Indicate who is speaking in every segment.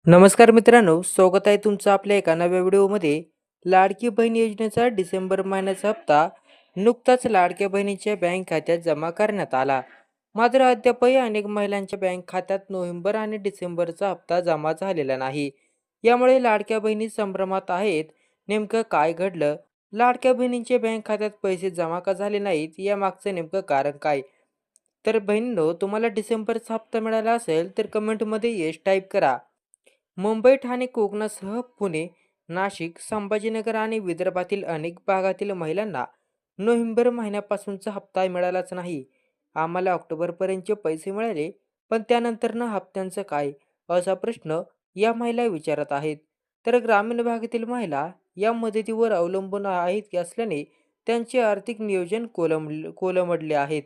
Speaker 1: नमस्कार मित्रांनो, स्वागत आहे तुमचं आपल्या एका नव्या व्हिडिओमध्ये. लाडकी बहीण योजनेचा डिसेंबर महिन्याचा हप्ता नुकताच लाडक्या बहिणीच्या बँक खात्यात जमा करण्यात आला. मात्र अद्यापही अनेक महिलांच्या बँक खात्यात नोव्हेंबर आणि डिसेंबरचा हप्ता जमा झालेला नाही. यामुळे लाडक्या बहिणी संभ्रमात आहेत. नेमकं काय घडलं? लाडक्या बहिणींच्या बँक खात्यात पैसे जमा का झाले नाहीत? या मागचं नेमकं कारण काय? तर बहिणींनो, तुम्हाला डिसेंबरचा हप्ता मिळाला असेल तर कमेंटमध्ये येस टाईप करा. मुंबई, ठाणे, कोकणासह पुणे, नाशिक, संभाजीनगर आणि विदर्भातील अनेक भागातील महिलांना नोव्हेंबर महिन्यापासूनचा हप्ता मिळालाच नाही. आम्हाला ऑक्टोबरपर्यंतचे पैसे मिळाले, पण त्यानंतरनं हप्त्यांचं काय? असा प्रश्न या महिला विचारत आहेत. तर ग्रामीण भागातील महिला या मदतीवर अवलंबून आहेत असल्याने त्यांचे आर्थिक नियोजन कोलमडले आहेत.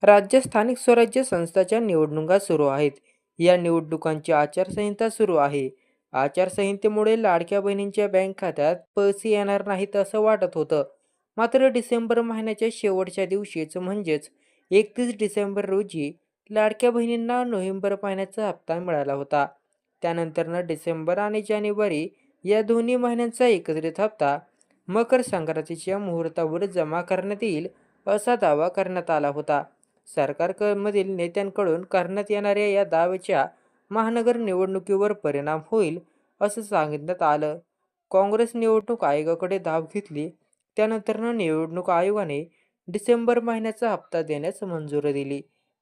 Speaker 1: राज्य स्थानिक स्वराज्य संस्थांच्या निवडणुका सुरू आहेत. या निवडणुकांची आचारसंहिता सुरू आहे. आचारसंहितेमुळे लाडक्या बहिणींच्या बँक खात्यात पैसे येणार नाहीत असं वाटत होतं. मात्र डिसेंबर महिन्याच्या शेवटच्या दिवशीच म्हणजेच 31 डिसेंबर रोजी लाडक्या बहिणींना नोव्हेंबर महिन्याचा हप्ता मिळाला होता. त्यानंतरनं डिसेंबर आणि जानेवारी या दोन्ही महिन्यांचा एकत्रित हप्ता मकर संक्रांतीच्या मुहूर्तावर जमा करण्यात येईल असा दावा करण्यात आला होता. सरकारमधील नेत्यांकडून करण्यात येणाऱ्या या दाव्याच्या महानगर निवडणुकीवर परिणाम होईल असं सांगण्यात आलं. काँग्रेस निवडणूक आयोगाकडे धाव घेतली. त्यानंतरनं निवडणूक आयोगाने डिसेंबर महिन्याचा हप्ता देण्यास मंजुरी दिली,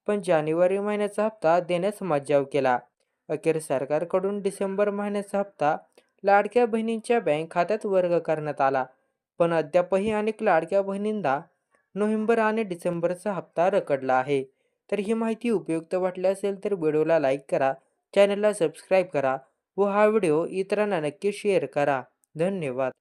Speaker 1: पण जानेवारी महिन्याचा हप्ता देण्यास मज्जाव केला. अखेर सरकारकडून डिसेंबर महिन्याचा हप्ता लाडक्या बहिणींच्या बँक खात्यात वर्ग करण्यात आला, पण अद्यापही अनेक लाडक्या बहिणींना नोव्हेंबर आणि डिसेंबरचा हप्ता रखडला आहे. तर ही माहिती उपयुक्त वाटली असेल तर व्हिडिओला लाईक करा, चॅनलला सबस्क्राईब करा व हा व्हिडिओ इतरांना नक्की शेअर करा. धन्यवाद.